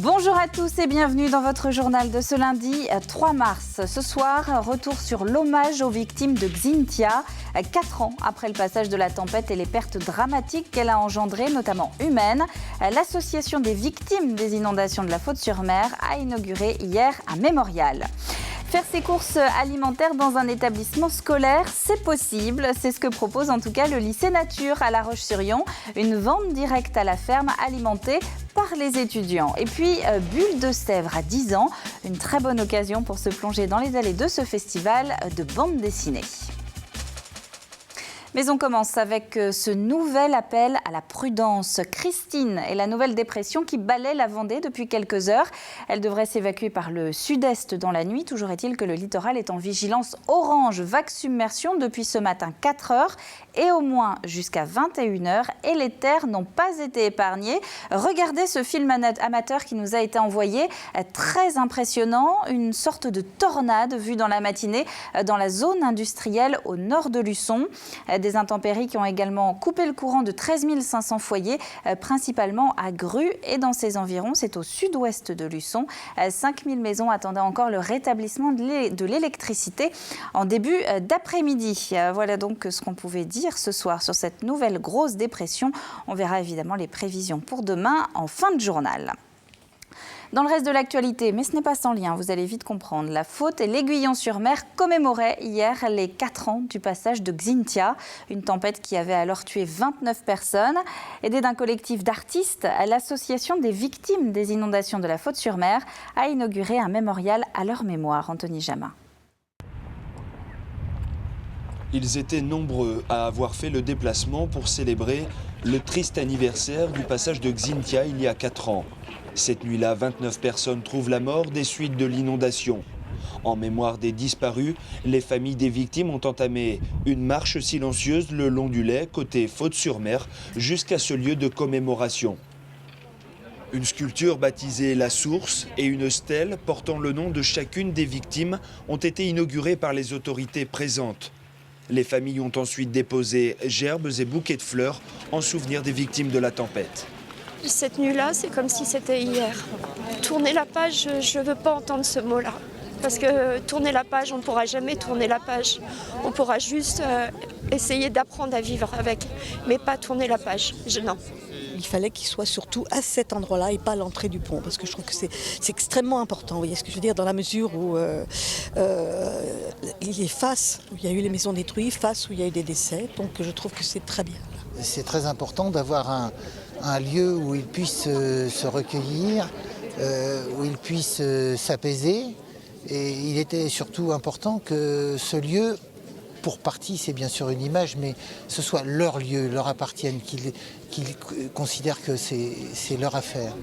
Bonjour à tous et bienvenue dans votre journal de ce lundi 3 mars. Ce soir, retour sur l'hommage aux victimes de Xynthia. 4 ans après le passage de la tempête et les pertes dramatiques qu'elle a engendrées, notamment humaines, l'association des victimes des inondations de la Faute-sur-Mer a inauguré hier un mémorial. Faire ses courses alimentaires dans un établissement scolaire, c'est possible. C'est ce que propose en tout cas le lycée Nature à La Roche-sur-Yon. Une vente directe à la ferme alimentée par les étudiants. Et puis, Bulle de Sèvres à 10 ans. Une très bonne occasion pour se plonger dans les allées de ce festival de bande dessinée. Mais on commence avec ce nouvel appel à la prudence. Christine est la nouvelle dépression qui balaie la Vendée depuis quelques heures. Elle devrait s'évacuer par le sud-est dans la nuit. Toujours est-il que le littoral est en vigilance orange, vague submersion depuis ce matin 4 heures et au moins jusqu'à 21 heures. Et les terres n'ont pas été épargnées. Regardez ce film amateur qui nous a été envoyé. Très impressionnant, une sorte de tornade vue dans la matinée dans la zone industrielle au nord de Luçon. Des intempéries qui ont également coupé le courant de 13 500 foyers, principalement à Grue et dans ses environs. C'est au sud-ouest de Luçon. 5 000 maisons attendaient encore le rétablissement de l'électricité en début d'après-midi. Voilà donc ce qu'on pouvait dire ce soir sur cette nouvelle grosse dépression. On verra évidemment les prévisions pour demain en fin de journal. Dans le reste de l'actualité, mais ce n'est pas sans lien, vous allez vite comprendre. La Faute et l'Aiguillon-sur-Mer commémoraient hier les 4 ans du passage de Xynthia, une tempête qui avait alors tué 29 personnes. Aidée d'un collectif d'artistes, l'association des victimes des inondations de la Faute-sur-Mer a inauguré un mémorial à leur mémoire. Anthony Jamin. Ils étaient nombreux à avoir fait le déplacement pour célébrer le triste anniversaire du passage de Xynthia il y a 4 ans. Cette nuit-là, 29 personnes trouvent la mort des suites de l'inondation. En mémoire des disparus, les familles des victimes ont entamé une marche silencieuse le long du Lay, côté Faute-sur-Mer, jusqu'à ce lieu de commémoration. Une sculpture baptisée La Source et une stèle portant le nom de chacune des victimes ont été inaugurées par les autorités présentes. Les familles ont ensuite déposé gerbes et bouquets de fleurs en souvenir des victimes de la tempête. Cette nuit-là, c'est comme si c'était hier. Tourner la page, je ne veux pas entendre ce mot-là. Parce que tourner la page, on ne pourra jamais tourner la page. On pourra juste essayer d'apprendre à vivre avec, mais pas tourner la page. Non. Il fallait qu'il soit surtout à cet endroit-là et pas à l'entrée du pont, parce que je trouve que c'est extrêmement important. Vous voyez ce que je veux dire, dans la mesure où il est face, où il y a eu les maisons détruites, face où il y a eu des décès, donc je trouve que c'est très bien. C'est très important d'avoir un lieu où ils puissent se recueillir, où ils puissent s'apaiser. Et il était surtout important que ce lieu, pour partie c'est bien sûr une image, mais ce soit leur lieu, leur appartienne, qu'ils considèrent que c'est leur affaire.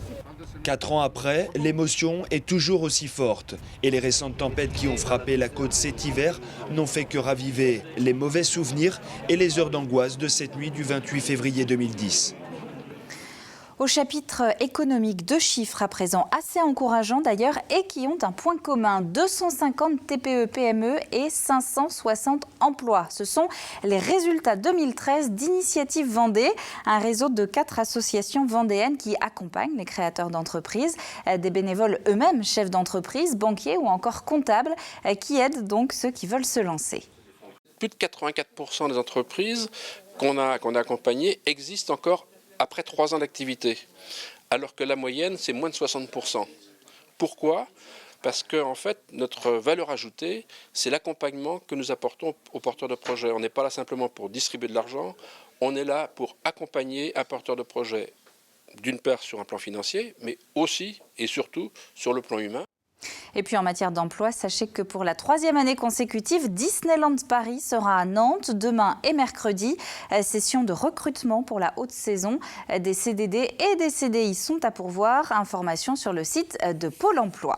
4 ans après, l'émotion est toujours aussi forte. Et les récentes tempêtes qui ont frappé la côte cet hiver n'ont fait que raviver les mauvais souvenirs et les heures d'angoisse de cette nuit du 28 février 2010. Au chapitre économique, 2 chiffres à présent assez encourageants d'ailleurs et qui ont un point commun. 250 TPE-PME et 560 emplois. Ce sont les résultats 2013 d'Initiative Vendée, un réseau de 4 associations vendéennes qui accompagnent les créateurs d'entreprises, des bénévoles eux-mêmes, chefs d'entreprise, banquiers ou encore comptables, qui aident donc ceux qui veulent se lancer. Plus de 84% des entreprises qu'on a accompagnées existent encore après 3 ans d'activité, alors que la moyenne, c'est moins de 60%. Pourquoi ? Parce que en fait, notre valeur ajoutée, c'est l'accompagnement que nous apportons aux porteurs de projets. On n'est pas là simplement pour distribuer de l'argent, on est là pour accompagner un porteur de projet, d'une part sur un plan financier, mais aussi et surtout sur le plan humain. Et puis en matière d'emploi, sachez que pour la 3e année consécutive, Disneyland Paris sera à Nantes demain et mercredi. Session de recrutement pour la haute saison. Des CDD et des CDI sont à pourvoir. Information sur le site de Pôle emploi.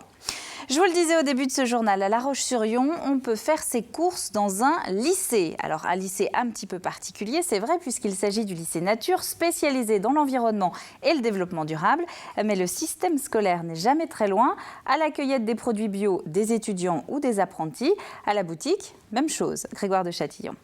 Je vous le disais au début de ce journal, à La Roche-sur-Yon, on peut faire ses courses dans un lycée. Alors un lycée un petit peu particulier, c'est vrai, puisqu'il s'agit du lycée Nature, spécialisé dans l'environnement et le développement durable. Mais le système scolaire n'est jamais très loin. À la cueillette des produits bio, des étudiants ou des apprentis. À la boutique, même chose. Grégoire de Châtillon.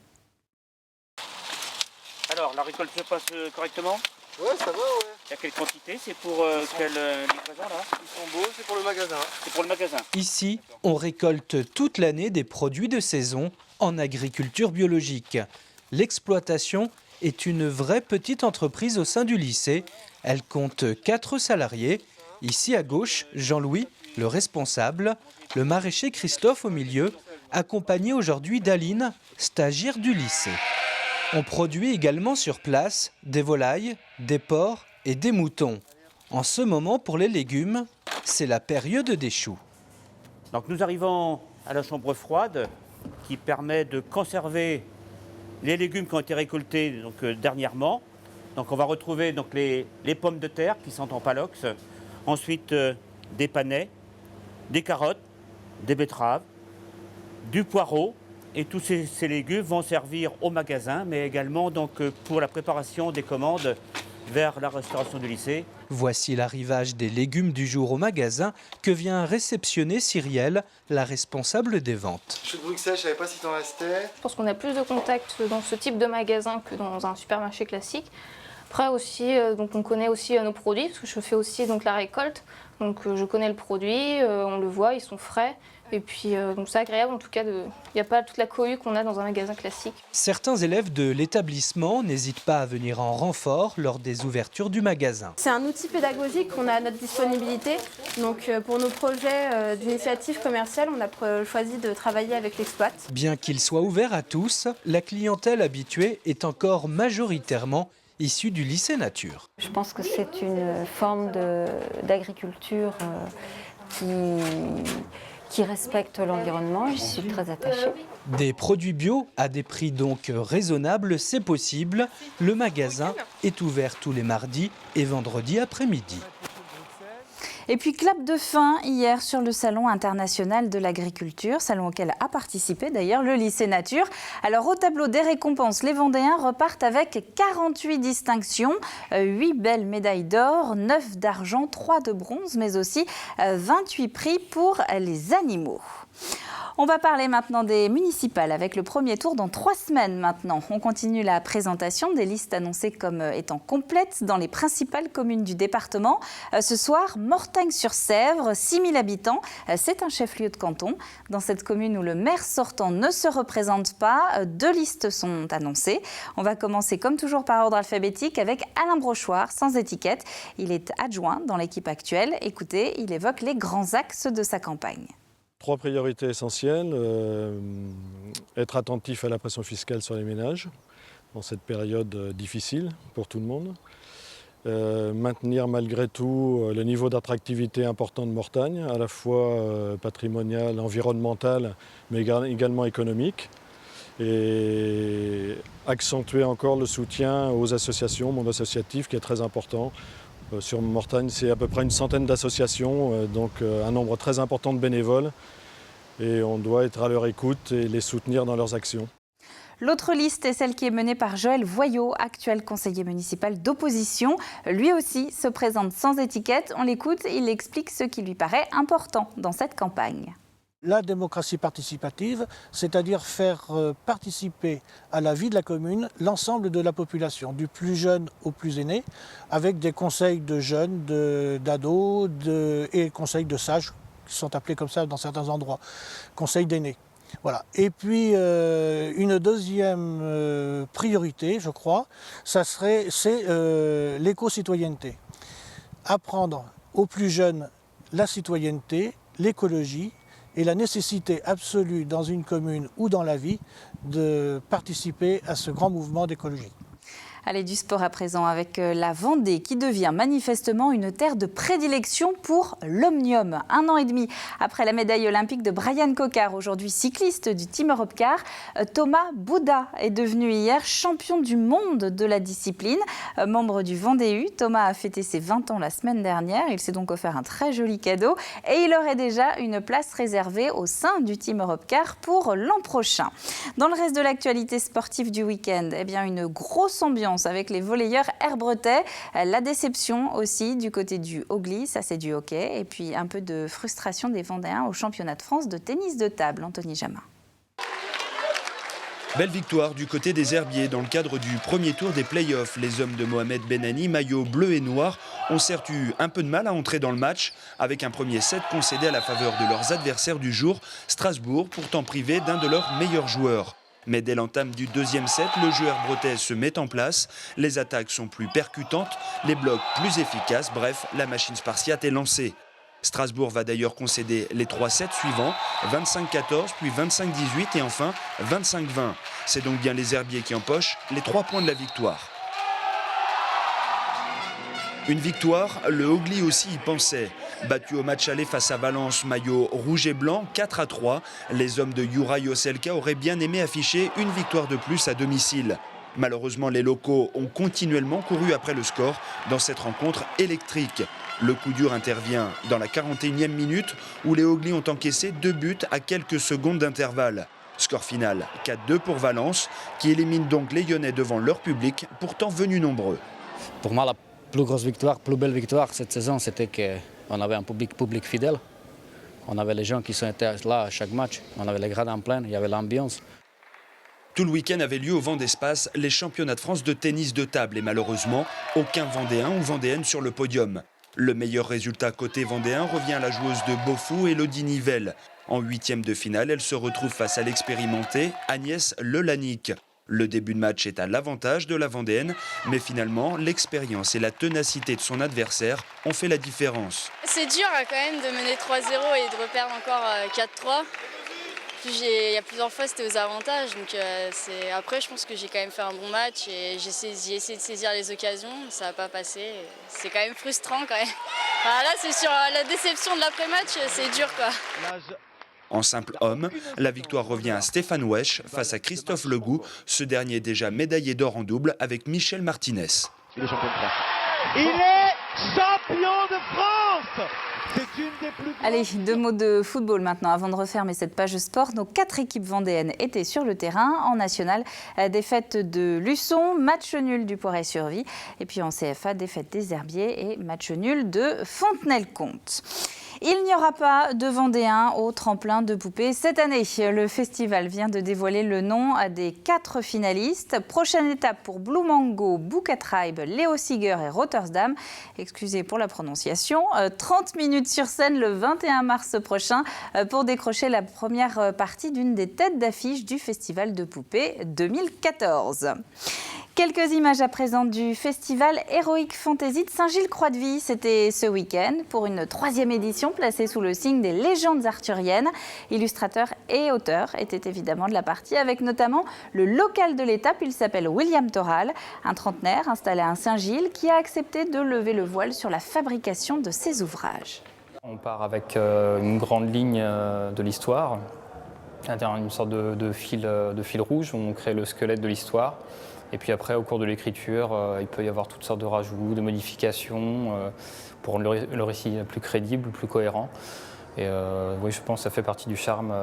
Alors, la récolte se passe correctement ? Ouais, ça va, ouais. Il y a quelle quantité? C'est pour quelle livraison là? Ils sont beaux, c'est pour le magasin. C'est pour le magasin. Ici, on récolte toute l'année des produits de saison en agriculture biologique. L'exploitation est une vraie petite entreprise au sein du lycée. Elle compte 4 salariés. Ici à gauche, Jean-Louis, le responsable, le maraîcher Christophe au milieu, accompagné aujourd'hui d'Aline, stagiaire du lycée. On produit également sur place des volailles, des porcs et des moutons. En ce moment, pour les légumes, c'est la période des choux. Donc nous arrivons à la chambre froide qui permet de conserver les légumes qui ont été récoltés dernièrement. Donc on va retrouver les pommes de terre qui sont en palox, ensuite des panais, des carottes, des betteraves, du poireau. Et tous ces légumes vont servir au magasin, mais également pour la préparation des commandes vers la restauration du lycée. Voici l'arrivage des légumes du jour au magasin que vient réceptionner Cyrielle, la responsable des ventes. Choux de Bruxelles, je savais pas si t'en restais. Je pense qu'on a plus de contacts dans ce type de magasin que dans un supermarché classique. Après aussi, on connaît aussi nos produits, parce que je fais aussi la récolte. Donc je connais le produit, on le voit, ils sont frais. Et puis c'est agréable en tout cas, il n'y a pas toute la cohue qu'on a dans un magasin classique. Certains élèves de l'établissement n'hésitent pas à venir en renfort lors des ouvertures du magasin. C'est un outil pédagogique qu'on a à notre disponibilité. Donc pour nos projets d'initiative commerciale, on a choisi de travailler avec l'Exploit. Bien qu'il soit ouvert à tous, la clientèle habituée est encore majoritairement issue du lycée Nature. Je pense que c'est une forme d'agriculture qui respecte l'environnement. J'y suis très attachée. Des produits bio à des prix donc raisonnables, c'est possible. Le magasin est ouvert tous les mardis et vendredis après-midi. Et puis clap de fin hier sur le Salon international de l'agriculture, salon auquel a participé d'ailleurs le lycée Nature. Alors au tableau des récompenses, les Vendéens repartent avec 48 distinctions, 8 belles médailles d'or, 9 d'argent, 3 de bronze, mais aussi 28 prix pour les animaux. On va parler maintenant des municipales avec le premier tour dans 3 semaines maintenant. On continue la présentation des listes annoncées comme étant complètes dans les principales communes du département. Ce soir, Mortagne-sur-Sèvre, 6000 habitants, c'est un chef-lieu de canton. Dans cette commune où le maire sortant ne se représente pas, 2 listes sont annoncées. On va commencer comme toujours par ordre alphabétique avec Alain Brochoir, sans étiquette. Il est adjoint dans l'équipe actuelle. Écoutez, il évoque les grands axes de sa campagne. 3 priorités essentielles, être attentif à la pression fiscale sur les ménages dans cette période difficile pour tout le monde, maintenir malgré tout le niveau d'attractivité important de Mortagne, à la fois patrimonial, environnemental, mais également économique, et accentuer encore le soutien aux associations, monde associatif qui est très important. Sur Mortagne, c'est à peu près une centaine d'associations, donc un nombre très important de bénévoles. Et on doit être à leur écoute et les soutenir dans leurs actions. L'autre liste est celle qui est menée par Joël Voyot, actuel conseiller municipal d'opposition. Lui aussi se présente sans étiquette. On l'écoute, il explique ce qui lui paraît important dans cette campagne. La démocratie participative, c'est-à-dire faire participer à la vie de la commune l'ensemble de la population, du plus jeune au plus aîné, avec des conseils de jeunes, d'ados et conseils de sages, qui sont appelés comme ça dans certains endroits, conseils d'aînés. Voilà. Et puis une deuxième priorité, je crois, c'est l'éco-citoyenneté. Apprendre aux plus jeunes la citoyenneté, l'écologie, et la nécessité absolue dans une commune ou dans la vie de participer à ce grand mouvement d'écologie. Allez, du sport à présent avec la Vendée qui devient manifestement une terre de prédilection pour l'Omnium. 1 an et demi après la médaille olympique de Brian Coquard, aujourd'hui cycliste du Team Europcar, Thomas Bouda est devenu hier champion du monde de la discipline. Membre du Vendée U, Thomas a fêté ses 20 ans la semaine dernière. Il s'est donc offert un très joli cadeau et il aurait déjà une place réservée au sein du Team Europcar pour l'an prochain. Dans le reste de l'actualité sportive du week-end, eh bien une grosse ambiance avec les volleyeurs herbretais. La déception aussi du côté du Haut-Glis, ça c'est du hockey. Et puis un peu de frustration des Vendéens au championnat de France de tennis de table. Anthony Jamin. Belle victoire du côté des herbiers dans le cadre du premier tour des playoffs. Les hommes de Mohamed Benani, maillot bleu et noir, ont certes eu un peu de mal à entrer dans le match avec un premier set concédé à la faveur de leurs adversaires du jour, Strasbourg, pourtant privé d'un de leurs meilleurs joueurs. Mais dès l'entame du deuxième set, le joueur bretais se met en place. Les attaques sont plus percutantes, les blocs plus efficaces. Bref, la machine spartiate est lancée. Strasbourg va d'ailleurs concéder les 3 sets suivants, 25-14, puis 25-18 et enfin 25-20. C'est donc bien les herbiers qui empochent les 3 points de la victoire. Une victoire, le Hogli aussi y pensait. Battu au match aller face à Valence, maillot rouge et blanc, 4-3, les hommes de Juraj Joselka auraient bien aimé afficher une victoire de plus à domicile. Malheureusement, les locaux ont continuellement couru après le score dans cette rencontre électrique. Le coup dur intervient dans la 41e minute où les Hogli ont encaissé 2 buts à quelques secondes d'intervalle. Score final 4-2 pour Valence, qui élimine donc les Lyonnais devant leur public, pourtant venus nombreux. Pour moi, la plus grosse victoire, plus belle victoire cette saison, c'était qu'on avait un public fidèle. On avait les gens qui sont là à chaque match. On avait les grades en plein, il y avait l'ambiance. Tout le week-end avait lieu au Vent d'Espace les championnats de France de tennis de table. Et malheureusement, aucun Vendéen ou Vendéenne sur le podium. Le meilleur résultat côté vendéen revient à la joueuse de Beaufou, Elodie Nivelle. En 8e de finale, elle se retrouve face à l'expérimentée Agnès Lelanic. Le début de match est à l'avantage de la Vendéenne, mais finalement, l'expérience et la ténacité de son adversaire ont fait la différence. C'est dur quand même de mener 3-0 et de reperdre encore 4-3. Il y a plusieurs fois c'était aux avantages, donc après je pense que j'ai quand même fait un bon match et j'ai essayé de saisir les occasions, ça n'a pas passé, c'est quand même frustrant quand même. Enfin, là c'est sur la déception de l'après-match, c'est dur quoi. En simple homme, la victoire revient à Stéphane Wesch face à Christophe Legout, ce dernier déjà médaillé d'or en double avec Michel Martinez. Il est champion de France. Il est champion de France. C'est une des plus... Allez, 2 mots de football maintenant. Avant de refermer cette page sport, nos 4 équipes vendéennes étaient sur le terrain. En national, défaite de Luçon, match nul du Poiret-sur-Vie. Et puis en CFA, défaite des Herbiers et match nul de Fontenay-le-Comte. Il n'y aura pas de Vendéens au tremplin de poupées cette année. Le festival vient de dévoiler le nom des 4 finalistes. Prochaine étape pour Blue Mango, Bouquet Tribe, Léo Siger et Rotterdam. Excusez pour la prononciation. 30 minutes sur scène le 21 mars prochain pour décrocher la première partie d'une des têtes d'affiche du festival de poupées 2014. Quelques images à présent du festival Heroic Fantasy de Saint-Gilles-Croix-de-Vie. C'était ce week-end pour une 3e édition placée sous le signe des légendes arthuriennes. Illustrateurs et auteurs étaient évidemment de la partie avec notamment le local de l'étape. Il s'appelle William Toral, un trentenaire installé à Saint-Gilles qui a accepté de lever le voile sur la fabrication de ses ouvrages. On part avec une grande ligne de l'histoire, une sorte de fil rouge où on crée le squelette de l'histoire. Et puis après, au cours de l'écriture, il peut y avoir toutes sortes de rajouts, de modifications pour rendre le récit plus crédible, plus cohérent. Et oui, je pense que ça fait partie du charme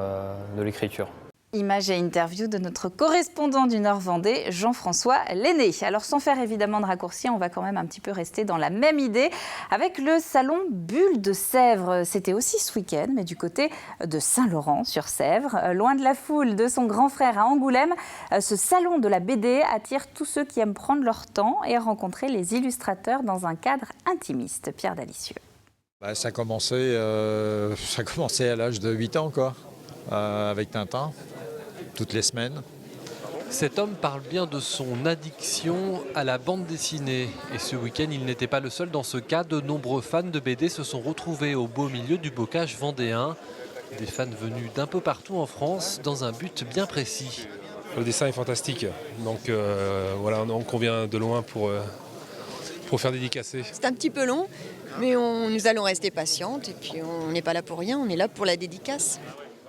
de l'écriture. Images et interviews de notre correspondant du Nord-Vendée, Jean-François Lenné. Alors sans faire évidemment de raccourci, on va quand même un petit peu rester dans la même idée avec le salon Bulle de Sèvres. C'était aussi ce week-end, mais du côté de Saint-Laurent-sur-Sèvre. Loin de la foule de son grand frère à Angoulême, ce salon de la BD attire tous ceux qui aiment prendre leur temps et rencontrer les illustrateurs dans un cadre intimiste. Pierre Dalicieux. Ça a commencé à l'âge de 8 ans, quoi, avec Tintin. Toutes les semaines. Cet homme parle bien de son addiction à la bande dessinée. Et ce week-end, il n'était pas le seul dans ce cas. De nombreux fans de BD se sont retrouvés au beau milieu du bocage vendéen. Des fans venus d'un peu partout en France dans un but bien précis. Le dessin est fantastique. Donc voilà, on convient de loin pour faire dédicacer. C'est un petit peu long, mais nous allons rester patientes. Et puis on n'est pas là pour rien, on est là pour la dédicace.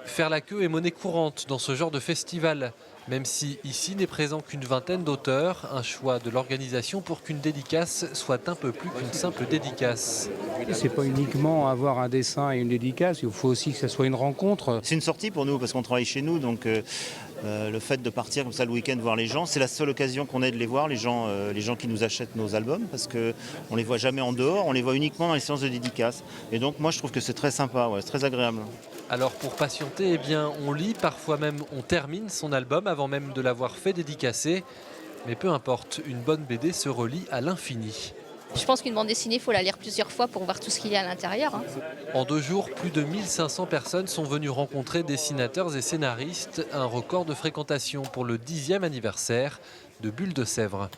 Faire la queue est monnaie courante dans ce genre de festival, même si ici n'est présent qu'une vingtaine d'auteurs, un choix de l'organisation pour qu'une dédicace soit un peu plus qu'une simple dédicace. C'est pas uniquement avoir un dessin et une dédicace, il faut aussi que ça soit une rencontre. C'est une sortie pour nous parce qu'on travaille chez nous, donc le fait de partir comme ça le week-end voir les gens, c'est la seule occasion qu'on ait de les voir, les gens qui nous achètent nos albums, parce qu'on ne les voit jamais en dehors, on les voit uniquement dans les séances de dédicace. Et donc moi je trouve que c'est très sympa, ouais, c'est très agréable. Alors pour patienter, on lit, parfois même on termine son album avant avant même de l'avoir fait dédicacer. Mais peu importe, une bonne BD se relie à l'infini. Je pense qu'une bande dessinée, il faut la lire plusieurs fois pour voir tout ce qu'il y a à l'intérieur. En 2 jours, plus de 1500 personnes sont venues rencontrer dessinateurs et scénaristes, un record de fréquentation pour le 10e anniversaire de Bulles de Sèvres.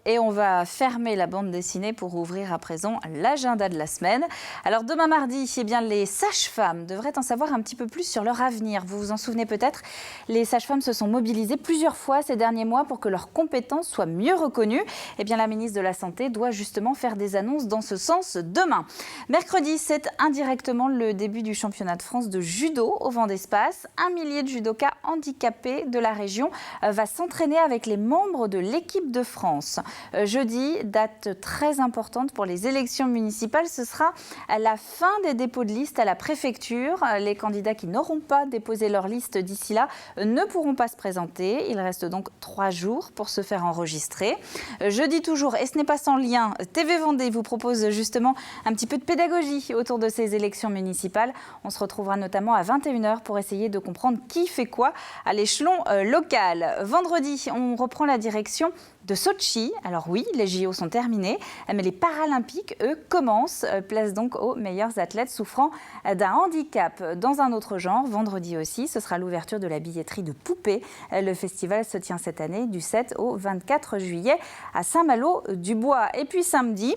Et on va fermer la bande dessinée pour ouvrir à présent l'agenda de la semaine. Alors demain mardi, eh bien, les sages-femmes devraient en savoir un petit peu plus sur leur avenir. Vous vous en souvenez peut-être, les sages-femmes se sont mobilisées plusieurs fois ces derniers mois pour que leurs compétences soient mieux reconnues. Eh bien, la ministre de la Santé doit justement faire des annonces dans ce sens demain. Mercredi, c'est indirectement le début du championnat de France de judo au vent d'espace. 1 millier de judokas handicapés de la région va s'entraîner avec les membres de l'équipe de France. Jeudi, date très importante pour les élections municipales, ce sera à la fin des dépôts de liste à la préfecture. Les candidats qui n'auront pas déposé leur liste d'ici là ne pourront pas se présenter. Il reste donc 3 jours pour se faire enregistrer. Jeudi toujours, et ce n'est pas sans lien, TV Vendée vous propose justement un petit peu de pédagogie autour de ces élections municipales. On se retrouvera notamment à 21h pour essayer de comprendre qui fait quoi à l'échelon local. Vendredi, on reprend la direction de Sochi. Alors oui, les JO sont terminés, mais les Paralympiques, eux, commencent. Place donc aux meilleurs athlètes souffrant d'un handicap. Dans un autre genre, vendredi aussi, ce sera l'ouverture de la billetterie de poupées. Le festival se tient cette année du 7 au 24 juillet à Saint-Malo-du-Bois. Et puis samedi,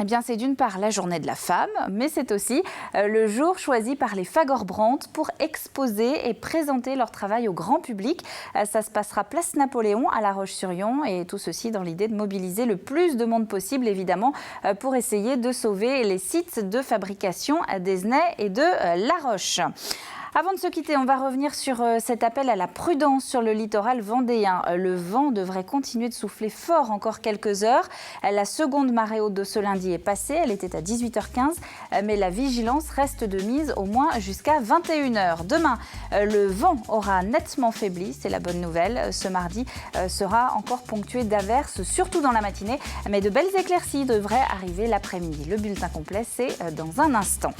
eh bien, c'est d'une part la journée de la femme, mais c'est aussi le jour choisi par les Fagorbrantes pour exposer et présenter leur travail au grand public. Ça se passera place Napoléon à La Roche-sur-Yon et tout ceci dans l'idée de mobiliser le plus de monde possible, évidemment, pour essayer de sauver les sites de fabrication d'Esnay et de La Roche. Avant de se quitter, on va revenir sur cet appel à la prudence sur le littoral vendéen. Le vent devrait continuer de souffler fort encore quelques heures. La seconde marée haute de ce lundi est passée, elle était à 18h15, mais la vigilance reste de mise au moins jusqu'à 21h. Demain, le vent aura nettement faibli, c'est la bonne nouvelle. Ce mardi sera encore ponctué d'averses, surtout dans la matinée, mais de belles éclaircies devraient arriver l'après-midi. Le bulletin complet, c'est dans un instant.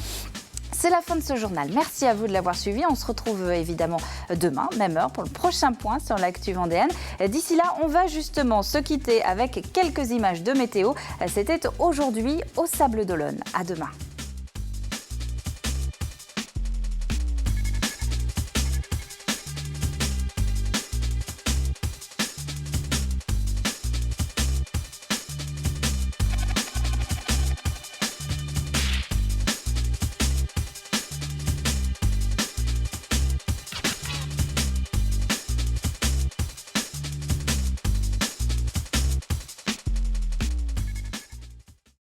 C'est la fin de ce journal. Merci à vous de l'avoir suivi. On se retrouve évidemment demain, même heure, pour le prochain point sur l'actu vendéenne. D'ici là, on va justement se quitter avec quelques images de météo. C'était aujourd'hui au Sable d'Olonne. À demain.